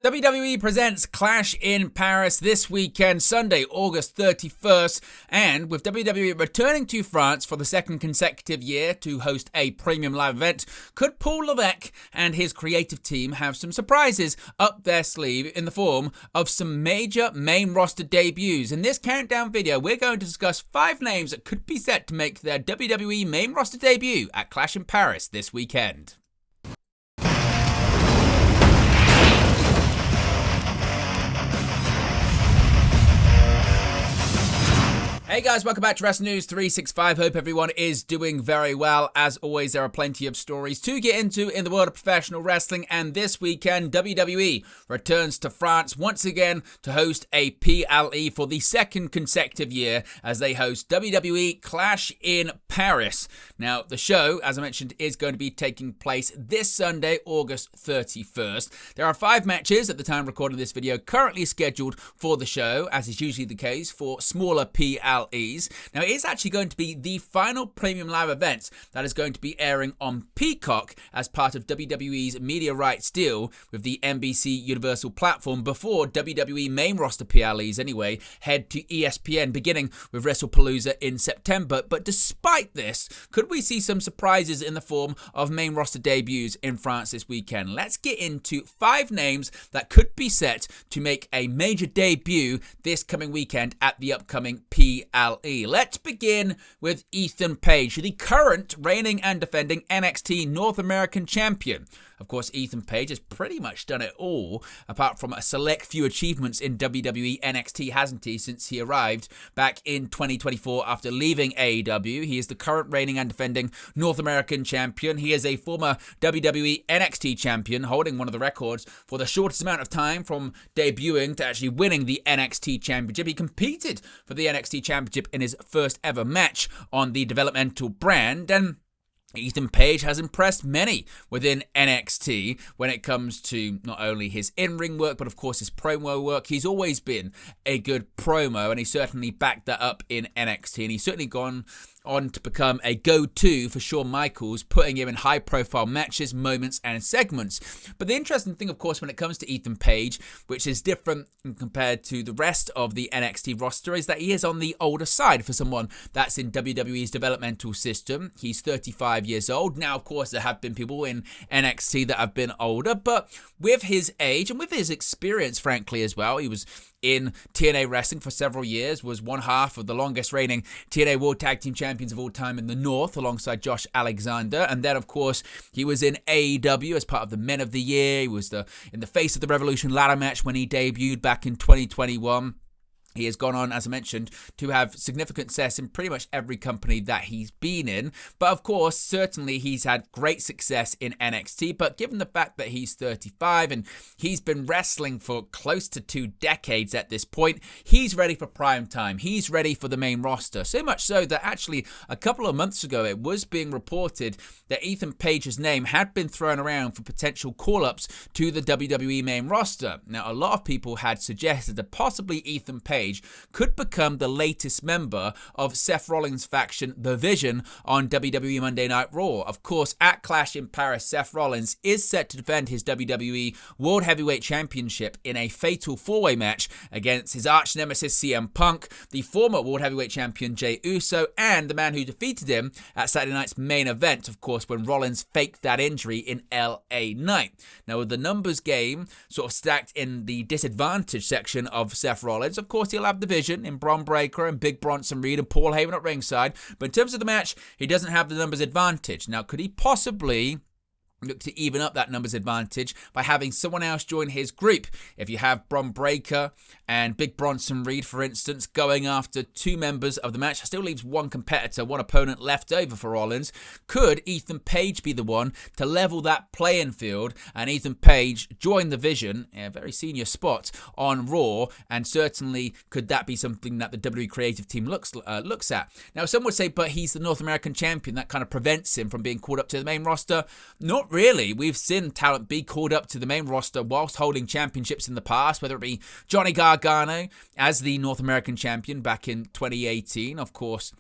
WWE presents Clash in Paris this weekend, Sunday, August 31st, and with WWE returning to France for the second consecutive year to host a premium live event, could Paul Levesque and his creative team have some surprises up their sleeve in the form of some major main roster debuts? In this countdown video, we're going to discuss 5 names that could be set to make their WWE main roster debut at Clash in Paris this weekend. Hey guys, welcome back to Wrestling News 365. Hope everyone is doing very well. As always, there are plenty of stories to get into in the world of professional wrestling, and this weekend, WWE returns to France once again to host a PLE for the second consecutive year as they host WWE Clash in Paris. Now, the show, as I mentioned, is going to be taking place this Sunday, August 31st. There are 5 matches at the time of recording this video currently scheduled for the show, as is usually the case for smaller PLEs. Now, it is actually going to be the final premium live event that is going to be airing on Peacock as part of WWE's media rights deal with the NBC Universal platform before WWE main roster PLEs anyway head to ESPN beginning with WrestlePalooza in September. But despite this, could we see some surprises in the form of main roster debuts in France this weekend? Let's get into 5 names that could be set to make a major debut this coming weekend at the upcoming PLE. Let's begin with Ethan Page, the current reigning and defending NXT North American champion. Of course, Ethan Page has pretty much done it all, apart from a select few achievements in WWE NXT, hasn't he, since he arrived back in 2024 after leaving AEW. He is the current reigning and defending North American champion. He is a former WWE NXT champion, holding one of the records for the shortest amount of time from debuting to actually winning the NXT championship. He competed for the NXT championship in his first ever match on the developmental brand, and Ethan Page has impressed many within NXT when it comes to not only his in-ring work, but of course his promo work. He's always been a good promo, and he certainly backed that up in NXT, and he's certainly gone on to become a go-to for Shawn Michaels, putting him in high-profile matches, moments, and segments. But the interesting thing, of course, when it comes to Ethan Page, which is different compared to the rest of the NXT roster, is that he is on the older side for someone that's in WWE's developmental system. He's 35 years old. Now, of course, there have been people in NXT that have been older, but with his age and with his experience, frankly, as well, he was in TNA Wrestling for several years, was one half of the longest reigning TNA World Tag Team Champions of all time in the North, alongside Josh Alexander. And then, of course, he was in AEW as part of the Men of the Year. He was in the Face of the Revolution ladder match when he debuted back in 2021. He has gone on, as I mentioned, to have significant success in pretty much every company that he's been in. But of course, certainly he's had great success in NXT. But given the fact that he's 35 and he's been wrestling for close to 2 decades at this point, he's ready for prime time. He's ready for the main roster. So much so that actually a couple of months ago, it was being reported that Ethan Page's name had been thrown around for potential call-ups to the WWE main roster. Now, a lot of people had suggested that possibly Ethan Page could become the latest member of Seth Rollins' faction, The Vision, on WWE Monday Night Raw. Of course, at Clash in Paris, Seth Rollins is set to defend his WWE World Heavyweight Championship in a fatal 4-way match against his arch nemesis CM Punk, the former World Heavyweight Champion Jey Uso, and the man who defeated him at Saturday night's main event, of course, when Rollins faked that injury in LA Knight. Now, with the numbers game sort of stacked in the disadvantage section of Seth Rollins, of course, he'll have the Vision in Bron Breakker and Big Bronson Reed and Paul Heyman at ringside. But in terms of the match, he doesn't have the numbers advantage. Now, could he possibly look to even up that numbers advantage by having someone else join his group? If you have Bron Breakker and Big Bronson Reed, for instance, going after 2 members of the match, still leaves 1 competitor, 1 opponent left over for Rollins. Could Ethan Page be the one to level that playing field and Ethan Page join the Vision, a very senior spot on Raw? And certainly could that be something that the WWE creative team looks at? Now, some would say, but he's the North American champion. That kind of prevents him from being called up to the main roster. Not really. We've seen talent be called up to the main roster whilst holding championships in the past, whether it be Johnny Gargano as the North American champion back in 2018. Of course,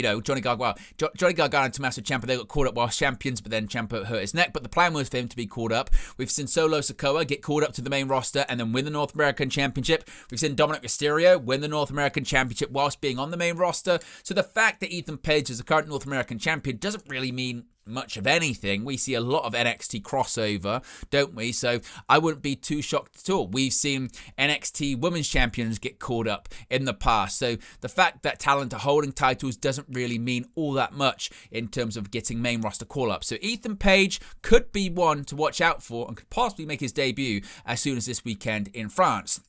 Johnny Gargano and Tommaso Ciampa, they got caught up while champions, but then Ciampa hurt his neck. But the plan was for him to be called up. We've seen Solo Sikoa get called up to the main roster and then win the North American Championship. We've seen Dominic Mysterio win the North American Championship whilst being on the main roster. So the fact that Ethan Page is the current North American champion doesn't really mean much of anything. We see a lot of NXT crossover, don't we? So I wouldn't be too shocked at all. We've seen NXT women's champions get called up in the past. So the fact that talent are holding titles doesn't really mean all that much in terms of getting main roster call-ups. So Ethan Page could be one to watch out for and could possibly make his debut as soon as this weekend in France.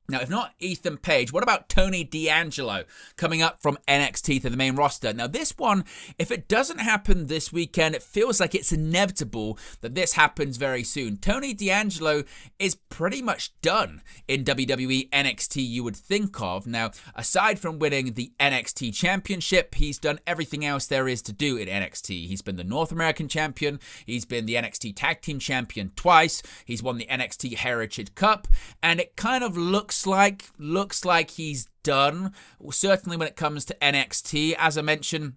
Now, if not Ethan Page, what about Tony D'Angelo coming up from NXT to the main roster? Now, this one, if it doesn't happen this weekend, it feels like it's inevitable that this happens very soon. Tony D'Angelo is pretty much done in WWE NXT, you would think of. Now, aside from winning the NXT Championship, he's done everything else there is to do in NXT. He's been the North American Champion. He's been the NXT Tag Team Champion twice. He's won the NXT Heritage Cup. And it kind of looks like he's done. Well, certainly when it comes to NXT, as I mentioned,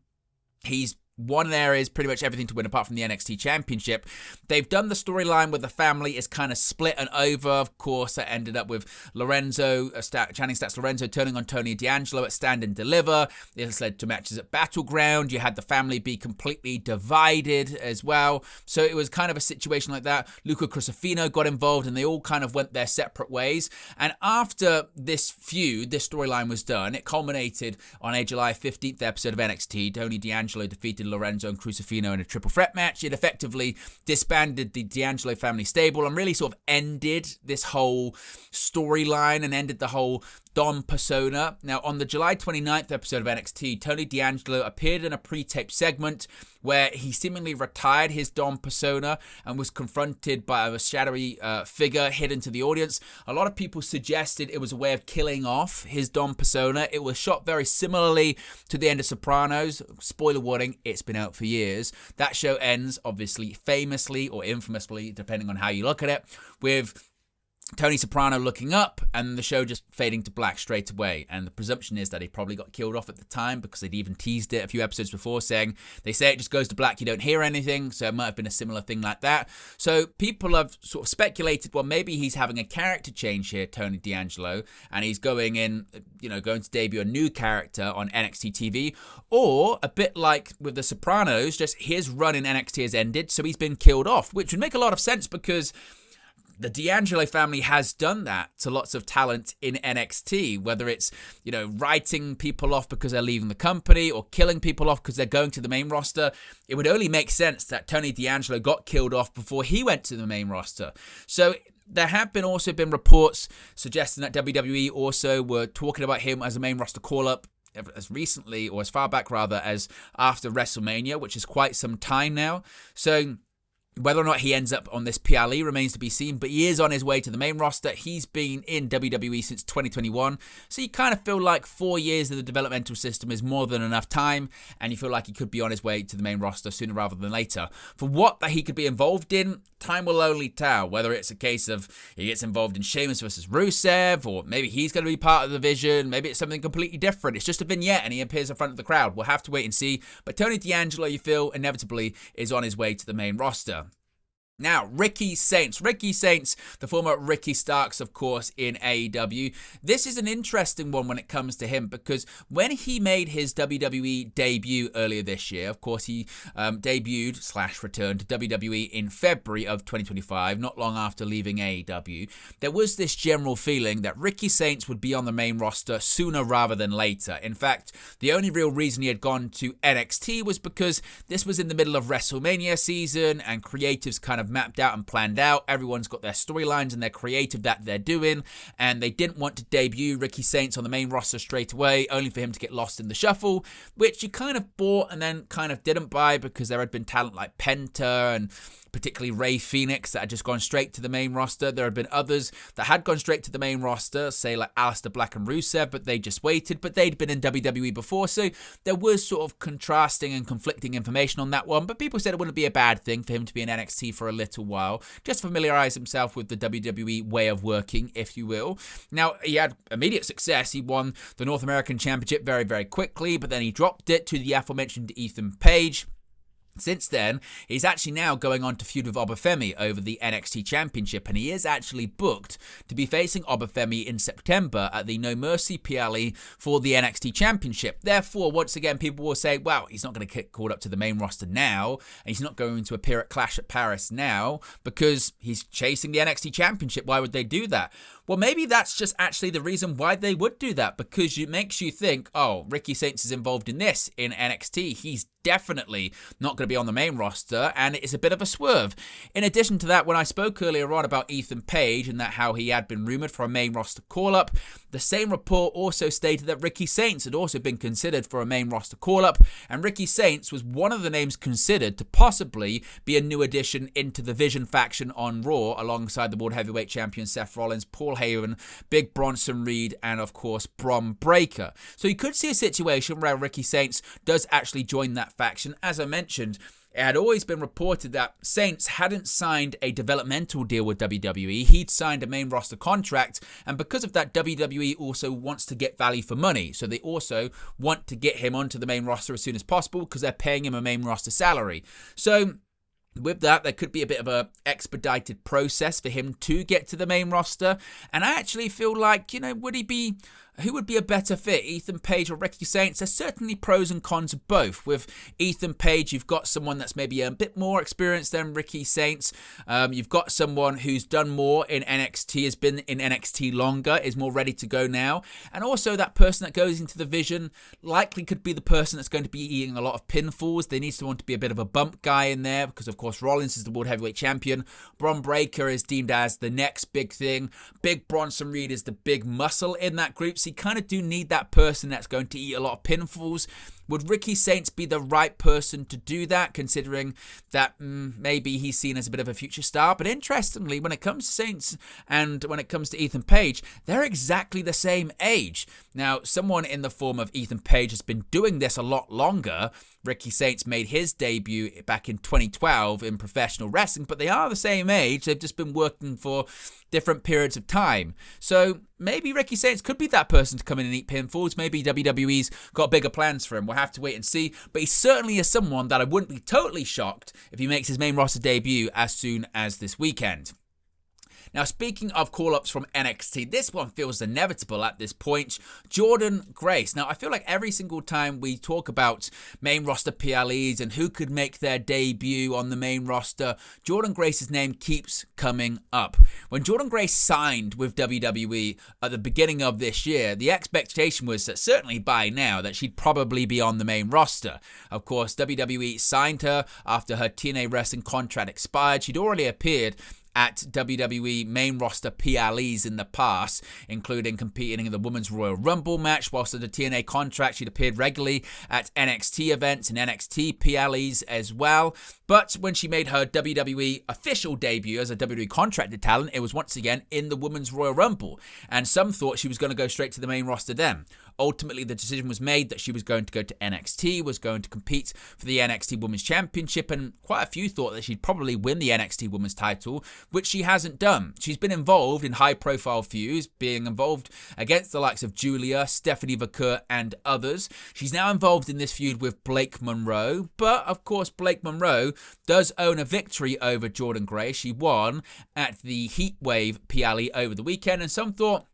he's won areas pretty much everything to win apart from the NXT Championship. They've done the storyline with the family is kind of split and over. Of course, that ended up with Channing Stat's Lorenzo turning on Tony D'Angelo at Stand and Deliver. This led to matches at Battleground. You had the family be completely divided as well. So it was kind of a situation like that. Luca Crusifino got involved and they all kind of went their separate ways. And after this feud, this storyline was done, it culminated on a July 15th episode of NXT. Tony D'Angelo defeated Lorenzo and Crusifino in a triple threat match. It effectively disbanded the D'Angelo family stable and really sort of ended this whole storyline and ended the whole Dom persona. Now, on the July 29th episode of NXT, Tony D'Angelo appeared in a pre-taped segment where he seemingly retired his Dom persona and was confronted by a shadowy figure hidden to the audience. A lot of people suggested it was a way of killing off his Dom persona. It was shot very similarly to the end of Sopranos. Spoiler warning, it's been out for years. That show ends, obviously, famously or infamously, depending on how you look at it, with Tony Soprano looking up and the show just fading to black straight away. And the presumption is that he probably got killed off at the time because they'd even teased it a few episodes before saying, they say it just goes to black, you don't hear anything. So it might have been a similar thing like that. So people have sort of speculated, well, maybe he's having a character change here, Tony D'Angelo, and he's going to debut a new character on NXT TV. Or a bit like with the Sopranos, just his run in NXT has ended, so he's been killed off, which would make a lot of sense because the D'Angelo family has done that to lots of talent in NXT, whether it's, writing people off because they're leaving the company or killing people off because they're going to the main roster. It would only make sense that Tony D'Angelo got killed off before he went to the main roster. So there have also been reports suggesting that WWE also were talking about him as a main roster call-up as recently, or as far back rather, as after WrestleMania, which is quite some time now. So whether or not he ends up on this PLE remains to be seen, but he is on his way to the main roster. He's been in WWE since 2021, so you kind of feel like 4 years of the developmental system is more than enough time, and you feel like he could be on his way to the main roster sooner rather than later. For what that he could be involved in, time will only tell, whether it's a case of he gets involved in Sheamus versus Rusev, or maybe he's going to be part of the Vision, maybe it's something completely different. It's just a vignette and he appears in front of the crowd. We'll have to wait and see, but Tony D'Angelo, you feel, inevitably is on his way to the main roster. Now, Ricky Saints, the former Ricky Starks, of course, in AEW. This is an interesting one when it comes to him because when he made his WWE debut earlier this year, of course, he debuted/returned to WWE in February of 2025, not long after leaving AEW. There was this general feeling that Ricky Saints would be on the main roster sooner rather than later. In fact, the only real reason he had gone to NXT was because this was in the middle of WrestleMania season and creatives kind of mapped out and planned out. Everyone's got their storylines and their creative that they're doing, and they didn't want to debut Ricky Saints on the main roster straight away, only for him to get lost in the shuffle, which you kind of bought and then kind of didn't buy because there had been talent like Penta and particularly Rey Fénix, that had just gone straight to the main roster. There had been others that had gone straight to the main roster, say like Aleister Black and Rusev, but they just waited, but they'd been in WWE before, so there was sort of contrasting and conflicting information on that one, but people said it wouldn't be a bad thing for him to be in NXT for a little while, just familiarize himself with the WWE way of working, if you will. Now, he had immediate success. He won the North American Championship very, very quickly, but then he dropped it to the aforementioned Ethan Page. Since then, he's actually now going on to feud with Obafemi over the NXT Championship, and he is actually booked to be facing Obafemi in September at the No Mercy PLE for the NXT Championship. Therefore, once again, people will say, well, he's not going to get called up to the main roster now, and he's not going to appear at Clash at Paris now because he's chasing the NXT Championship. Why would they do that? Well, maybe that's just actually the reason why they would do that, because it makes you think, oh, Ricky Saints is involved in this in NXT. He's definitely not going to be on the main roster, and it's a bit of a swerve. In addition to that, when I spoke earlier on about Ethan Page and that how he had been rumored for a main roster call-up, the same report also stated that Ricky Saints had also been considered for a main roster call-up, and Ricky Saints was one of the names considered to possibly be a new addition into the Vision faction on Raw, alongside the World Heavyweight Champion Seth Rollins, Paul Heyman, Big Bronson Reed, and of course Bron Breakker. So you could see a situation where Ricky Saints does actually join that faction. As I mentioned, it had always been reported that Saints hadn't signed a developmental deal with WWE. He'd signed a main roster contract, and because of that, WWE also wants to get value for money. So they also want to get him onto the main roster as soon as possible because they're paying him a main roster salary. So with that, there could be a bit of a expedited process for him to get to the main roster. And I actually feel like, who would be a better fit, Ethan Page or Ricky Saints? There's certainly pros and cons of both. With Ethan Page, you've got someone that's maybe a bit more experienced than Ricky Saints. You've got someone who's done more in NXT, has been in NXT longer, is more ready to go now. And also that person that goes into the Vision likely could be the person that's going to be eating a lot of pinfalls. They need someone to be a bit of a bump guy in there because, of course, Rollins is the World Heavyweight Champion. Bron Breakker is deemed as the next big thing. Big Bronson Reed is the big muscle in that group. So you kind of do need that person that's going to eat a lot of pinfalls. Would Ricky Saints be the right person to do that, considering that maybe he's seen as a bit of a future star? But interestingly, when it comes to Saints and when it comes to Ethan Page, they're exactly the same age. Now, someone in the form of Ethan Page has been doing this a lot longer. Ricky Saints made his debut back in 2012 in professional wrestling, but they are the same age. They've just been working for different periods of time. So maybe Ricky Saints could be that person to come in and eat pinfalls. Maybe WWE's got bigger plans for him. We'll have to wait and see. But he certainly is someone that I wouldn't be totally shocked if he makes his main roster debut as soon as this weekend. Now, speaking of call-ups from NXT, this one feels inevitable at this point. Jordynne Grace. Now, I feel like every single time we talk about main roster PLEs and who could make their debut on the main roster, Jordynne Grace's name keeps coming up. When Jordynne Grace signed with WWE at the beginning of this year, the expectation was that certainly by now that she'd probably be on the main roster. Of course, WWE signed her after her TNA wrestling contract expired. She'd already appeared at WWE main roster PLEs in the past, including competing in the Women's Royal Rumble match. Whilst at the TNA contract, she'd appeared regularly at NXT events and NXT PLEs as well. But when she made her WWE official debut as a WWE contracted talent, it was once again in the Women's Royal Rumble. And some thought she was going to go straight to the main roster then. Ultimately, the decision was made that she was going to go to NXT, was going to compete for the NXT Women's Championship, and quite a few thought that she'd probably win the NXT Women's title, which she hasn't done. She's been involved in high-profile feuds, being involved against the likes of Julia, Stephanie Vaquer, and others. She's now involved in this feud with Blake Monroe, but of course, Blake Monroe does own a victory over Jordynne Grace. She won at the Heatwave PLE over the weekend, and some thought,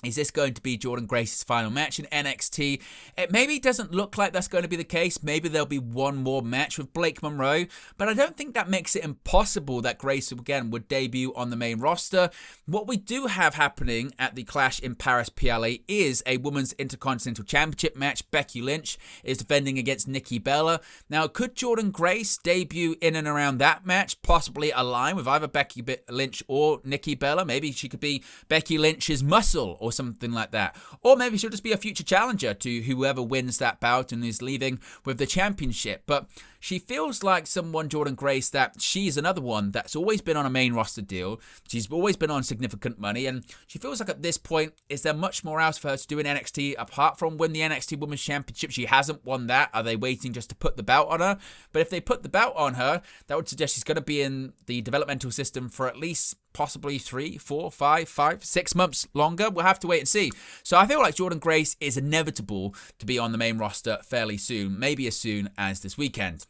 is this going to be Jordynne Grace's final match in NXT? It maybe doesn't look like that's going to be the case. Maybe there'll be one more match with Blake Monroe, but I don't think that makes it impossible that Grace again would debut on the main roster. What we do have happening at the Clash in Paris PLE is a Women's Intercontinental Championship match. Becky Lynch is defending against Nikki Bella. Now, could Jordynne Grace debut in and around that match, possibly align with either Becky Lynch or Nikki Bella? Maybe she could be Becky Lynch's muscle or something like that. Or maybe she'll just be a future challenger to whoever wins that bout and is leaving with the championship. But she feels like someone, Jordynne Grace, that she's another one that's always been on a main roster deal. She's always been on significant money, and she feels like at this point, is there much more else for her to do in NXT apart from win the NXT Women's Championship? She hasn't won that. Are they waiting just to put the belt on her? But if they put the belt on her, that would suggest she's going to be in the developmental system for at least possibly 3, 4, 5, 6 months longer. We'll have to wait and see. So I feel like Jordynne Grace is inevitable to be on the main roster fairly soon, maybe as soon as this weekend.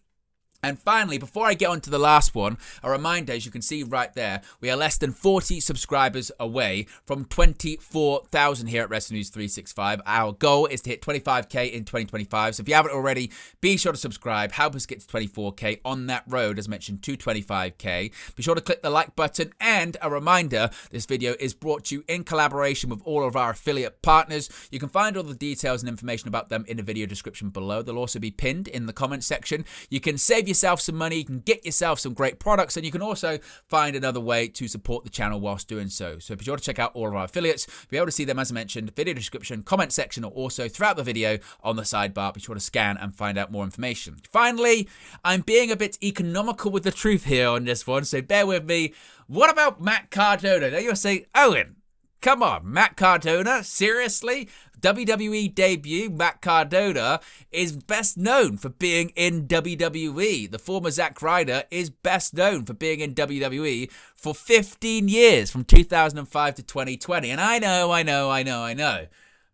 And finally, before I get on to the last one, a reminder, as you can see right there, we are less than 40 subscribers away from 24,000 here at Wrestling News 365. Our goal is to hit 25k in 2025. So if you haven't already, be sure to subscribe. Help us get to 24k on that road, as mentioned, to 25k. Be sure to click the like button. And a reminder, this video is brought to you in collaboration with all of our affiliate partners. You can find all the details and information about them in the video description below. They'll also be pinned in the comment section. You can save yourself some money, you can get yourself some great products, and you can also find another way to support the channel whilst doing so. So be sure to check out all of our affiliates. Be able to see them, as I mentioned, video description, comment section, or also throughout the video on the sidebar. Be sure to scan and find out more information. Finally, I'm being a bit economical with the truth here on this one, so bear with me. What about Matt Cardona? Now you'll say, Owen, come on, Matt Cardona? Seriously? WWE debut, Matt Cardona, is best known for being in WWE. The former Zack Ryder is best known for being in WWE for 15 years, from 2005 to 2020. And I know.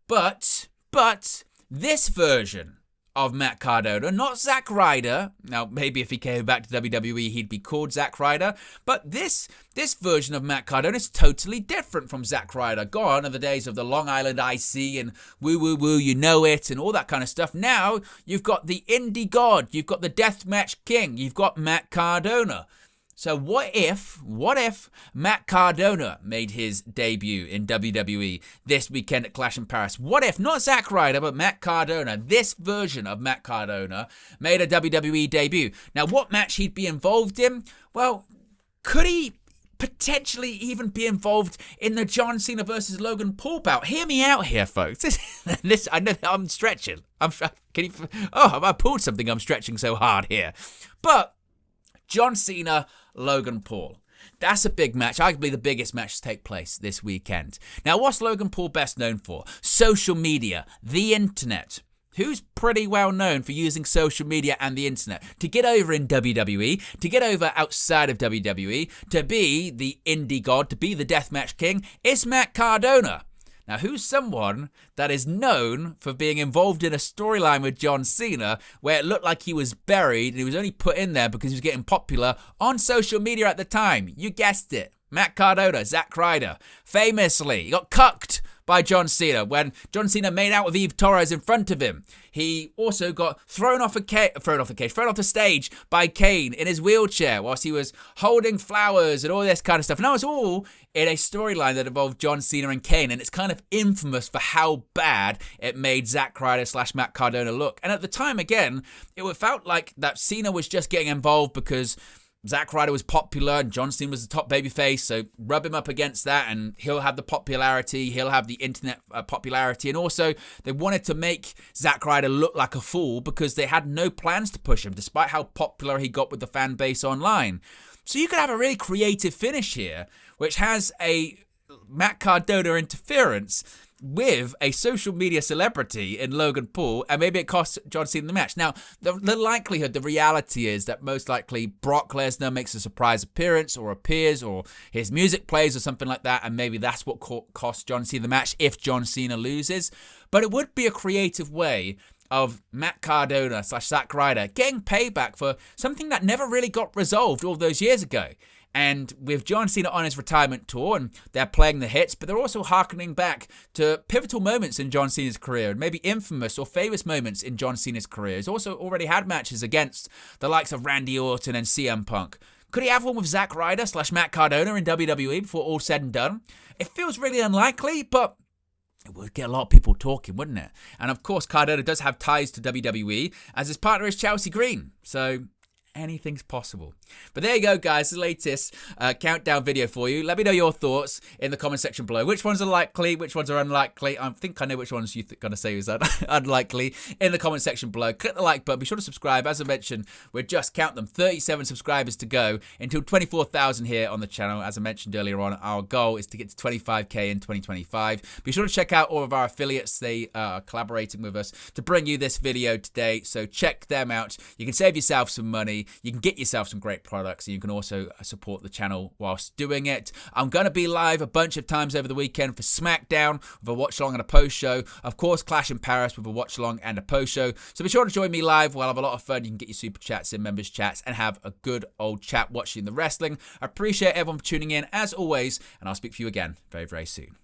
But this version of Matt Cardona, not Zack Ryder. Now, maybe if he came back to WWE, he'd be called Zack Ryder. But this version of Matt Cardona is totally different from Zack Ryder. Gone are the days of the Long Island IC and woo woo woo, you know it, and all that kind of stuff. Now, you've got the Indie God, you've got the Deathmatch King, you've got Matt Cardona. So what if Matt Cardona made his debut in WWE this weekend at Clash in Paris? What if, not Zack Ryder, but Matt Cardona, this version of Matt Cardona, made a WWE debut? Now, what match he'd be involved in? Well, could he potentially even be involved in the John Cena versus Logan Paul bout? Hear me out here, folks. This I know I'm stretching. I pulled something. I'm stretching so hard here. But John Cena, Logan Paul. That's a big match, arguably the biggest match to take place this weekend. Now, what's Logan Paul best known for? Social media, the internet. Who's pretty well known for using social media and the internet to get over in WWE, to get over outside of WWE, to be the Indie God, to be the Deathmatch King? It's Matt Cardona. Now, who's someone that is known for being involved in a storyline with John Cena where it looked like he was buried and he was only put in there because he was getting popular on social media at the time? You guessed it. Matt Cardona, Zack Ryder. Famously, he got cucked by John Cena when John Cena made out with Eve Torres in front of him. He also got thrown off the stage by Kane in his wheelchair whilst he was holding flowers and all this kind of stuff. And that was all in a storyline that involved John Cena and Kane, and it's kind of infamous for how bad it made Zack Ryder / Matt Cardona look. And at the time, again, it felt like that Cena was just getting involved because Zack Ryder was popular and John Cena was the top babyface, so rub him up against that and he'll have the popularity, he'll have the internet popularity. And also, they wanted to make Zack Ryder look like a fool because they had no plans to push him, despite how popular he got with the fan base online. So you could have a really creative finish here, which has a Matt Cardona interference with a social media celebrity in Logan Paul, and maybe it costs John Cena the match. Now, the likelihood, the reality is that most likely Brock Lesnar makes a surprise appearance or appears, or his music plays or something like that, and maybe that's what costs John Cena the match if John Cena loses. But it would be a creative way of Matt Cardona / Zack Ryder getting payback for something that never really got resolved all those years ago. And with John Cena on his retirement tour, and they're playing the hits, but they're also harkening back to pivotal moments in John Cena's career, and maybe infamous or famous moments in John Cena's career. He's also already had matches against the likes of Randy Orton and CM Punk. Could he have one with Zack Ryder / Matt Cardona in WWE before all said and done? It feels really unlikely, but it would get a lot of people talking, wouldn't it? And of course, Cardona does have ties to WWE, as his partner is Chelsea Green. So anything's possible. But there you go, guys, the latest countdown video for you. Let me know your thoughts in the comment section below. Which ones are likely, which ones are unlikely? I think I know which ones you're going to say is unlikely in the comment section below. Click the like button, be sure to subscribe. As I mentioned, we're just, count them, 37 subscribers to go until 24,000 here on the channel. As I mentioned earlier on, our goal is to get to 25k in 2025. Be sure to check out all of our affiliates. They are collaborating with us to bring you this video today, so check them out. You can save yourself some money, you can get yourself some great products, and you can also support the channel whilst doing it. I'm going to be live a bunch of times over the weekend for SmackDown with a watch along and a post show. Of course, Clash in Paris with a watch along and a post show. So be sure to join me live. We'll have a lot of fun. You can get your super chats in members chats and have a good old chat watching the wrestling. I appreciate everyone for tuning in as always, and I'll speak to you again very, very soon.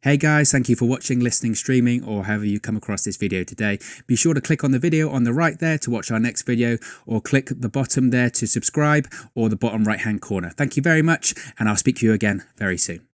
Hey guys, thank you for watching, listening, streaming, or however you come across this video today. Be sure to click on the video on the right there to watch our next video, or click the bottom there to subscribe, or the bottom right hand corner. Thank you very much, and I'll speak to you again very soon.